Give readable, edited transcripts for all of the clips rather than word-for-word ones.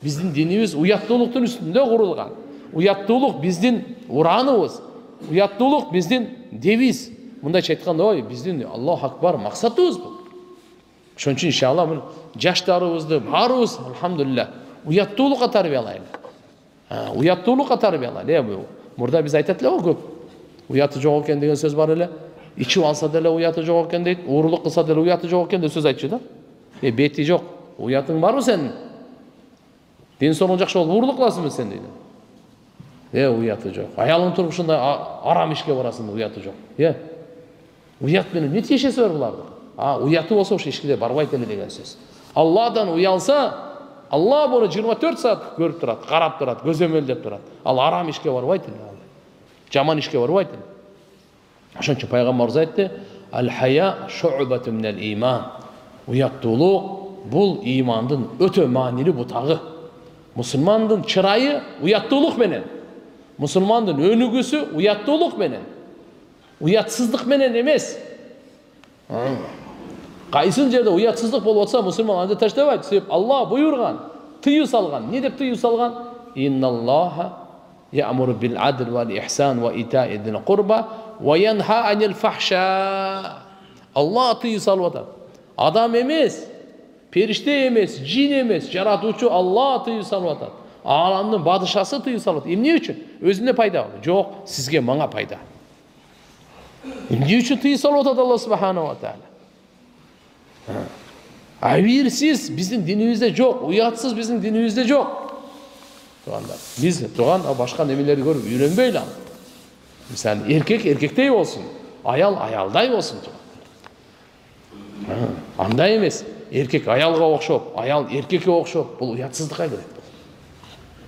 Биздин динибиз уяттуулуктун үстүндө курулган. Уяттуулук биздин ураныбыз. Уяттуулук биздин девиз. Мындайча айтканда, ой, биздин Аллаху акбар максатыбыз бул. Ошон үчүн иншалла жаштарыбызды баарыбыз алхамдулилля уяттуулукка тарбиялайлы. Уяттуулукка тарбиялайлы. Мурда биз айтат эле көп. Уяты жок экен деген сөз бар эле. Ичип алса деле уяты жок экен дейт. Уурулук кылса деле уяты жок экен деп сөз айтчу да. Бети жок. Уятың барбы сенин? Ден соолугуң жакшы болуп уурулук кыласыңбы сен дейт. Уяты жок. Аялың турмушунда арам ишке барасың, уяты жок. Уят менен не тиешеси бар буларды? Уяты болсо ошо ишке барбайт эле деген сөз. Алладан уялса, Алла буну 24 саат көрүп турат, карап турат, көзөмөлдөп турат. Ал арам ишке барбайт эле. Жаман ишке барбайт эле. Ошон үчүн пайгамбарыбыз айтты: "Ал-хая шу'батун минал иман." Уяттуулук бул имандын өтө маанилүү бутагы. Мусулмандын чырайы уяттуулук менен. Мусулмандын өнүгүүсү уяттуулук менен. Уятсыздык менен эмес. Кайсын жерде уятсыздык болуп атса, мусулман аны таштабайт. Себеп Алла буйрган, тыюу салган. Не деп тыюу салган? Инналлаха я'муру бил адл вал ихсан ва ита'i зил курба ва янха анил фахша. Алла тыюу салып атат. Адам эмес, периште эмес, жин эмес, жаратуучу Алла тыюу салып атат. Аламдын бадышасы тыюу салып атат. Эмне үчүн? Өзүнө пайда. Жок, сизге мага пайда. Эмне үчүн тыюу салып атат Алла субханаху ва таала? Авирсиз биздин динибизде жок, уятсыз биздин динибизде жок. Тугандар, биз туган башка немелерди көрүп үйрөнбөйлү. Мисалы, эркек эркектей болсун, аял аялдай болсун. Андай эмес, эркек аялга окшоп, аял эркекке окшоп, бул уятсыздыкка кирет.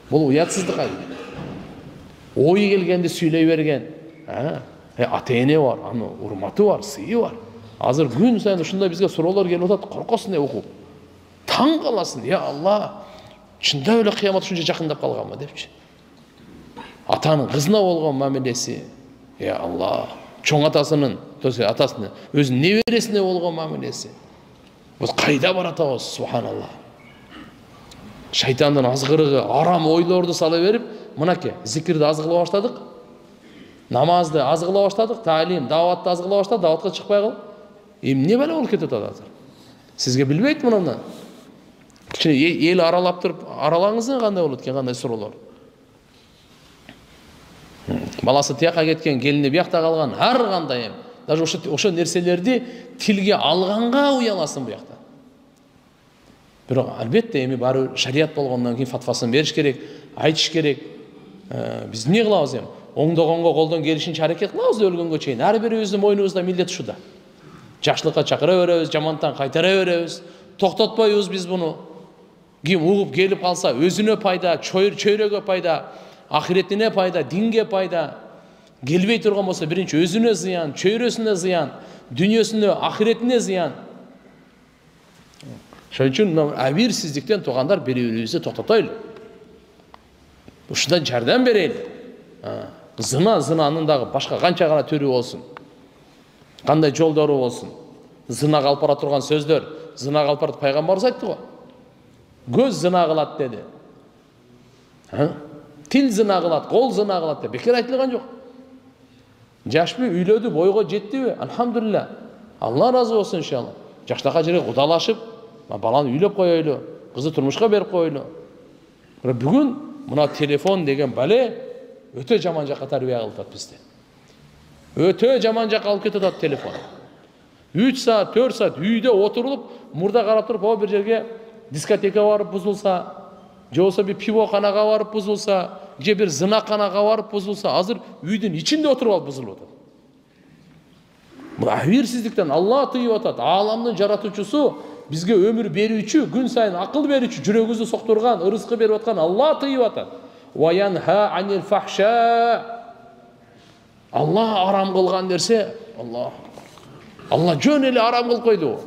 Бул уятсыздыкка кирет. Ой келгенди сүйлөй берген. Ата-эне бар, анын урматы бар, сыйы бар. Азыр күн сайын ушундай бизге суроолор келип атат, коркосуң деп окуп. Таң каласың, я Алла, чында эле кыямат ушунча жакындап калганбы депчи. Атанын кызына болгон мамилеси, я Алла, чоң атасынын, атасынын өзүнүн небересине болгон мамилеси. Бул кайда баратабыз, субханалла. Шайтандын азгырыгы, арам ойлорду сала берип, мынакей, зикирди азгыла баштадык. Намазды азгыла баштадык, таалим, даватты азгыла баштадык, даватка чыкпай калып. Эмне бала болуп кетет азыр? Сизге билбейт мунуну. Кичине эл аралап туруп, аралаңыз кандай болот экен, кандай суроолор. Баласы тияка кеткен, келини биякта калган, ар кандай. Даже ошо нерселерди тилге алганга уяласың буякта. Бирок албетте эми баары шарият болгондон кийин фатвасын бериш керек, айтыш керек. Биз эмне кылабыз эми? Оңдогонго колдон келишинче аракет кылабыз өлгөнгө чейин. Ар бирибиздин мойнубузда милдет ушуда. Жакшылыкка чакыра беребиз, жамандыктан кайтара беребиз. Токтотпойбуз биз буну. Ким угуп келип калса, өзүнө пайда, чөйрөгө пайда, ахиретине пайда, динге пайда. Келбей турган болсо, биринчи өзүнө зыян, чөйрөсүнө зыян, дүйнөсүнө, ахиретине зыян. Ошон үчүн абирсиздиктен тугандар бири-бирибизди токтотойлу. Ушундан жардам берели. Зынанын дагы башка канча гана түрү болсун. Кандай жолдору болсун. Зынага алып бара турган сөздөр, зынага алып барат пайгамбарыбыз айтты го. Көз зына кылат деди. Тил зына кылат, кол зына кылат деп бекер айтылган жок. Жашпы үйлөдү, бойго жеттиби? Алхамдулилла. Алла разы болсун иншалла. Жаштакка жерге кудалашып, баланы үйлөп коелу, кызы турмушка берип коелу. Бирок бүгүн мына телефон деген бале өтө жаман жакка тарбия кылып атат бизди. Өтө жаман жакка алып кетип атат телефон. 3 саат, 4 саат үйдө отурулуп, мурда карап туруп, бир жерге дискотека барып бузулса, же болсо бир пивоханага барып бузулса, же бир зынаканага барып бузулса, азыр үйдүн ичинде отуруп алып бузулуп атат. Бул абирсиздиктен Алла тыйып атат. Ааламдын жаратуучусу, бизге өмүр берүүчү, күн сайын акыл берүүчү, жүрөгүбүздү соктурган, ырызкы берип аткан Алла тыйып атат. Ва янха анил фахша. Алла арам кылган нерсе, Алла жөн эле арам кылып койду.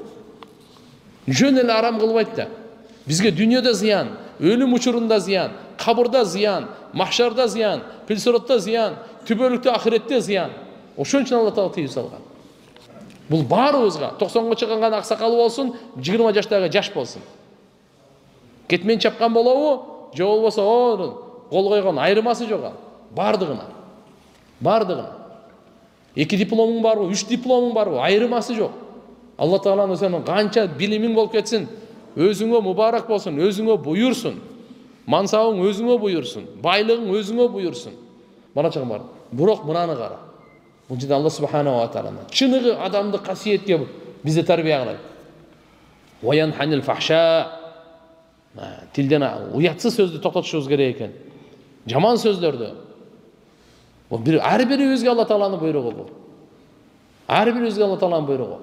Жөн эле арам кылбайт да. Бизге дүйнөдө зыян, өлүм учурунда зыян, кабырда зыян, махшарда зыян, пилсиротто зыян, түбөлүктө ахиретте зыян. Ошон үчүн Алла Таала тыйып салган. Бул баарыбызга 90го чыккан аксакалы болсун, 20 жаштагы жаш болсун. Кетмен чапкан болобу, же болбосо кол койгон айырмасы жок ал. Бардыгына. 2 дипломуң барбы, 3 дипломуң барбы, айырмасы жок. Алла Тааланын сенин канча билимиң болуп кетсин, өзүңө мубарак болсун, өзүңө буйурсун. Мансабың өзүңө буйурсун, байлыгың өзүңө буйурсун. Барачагым бар. Бирок мынаны кара. Бул жерде Алла субханаху ва таала чыныгы адамды касиетке бизди тарбия кылат. Ваянханил фахша. Тилден уятсыз сөздү токтотушубуз керек экен. Жаман сөздөрдү. Ар бирибизге Алла Тааланын буйругу бул. Ар бирибизге Алла Тааланын буйругу.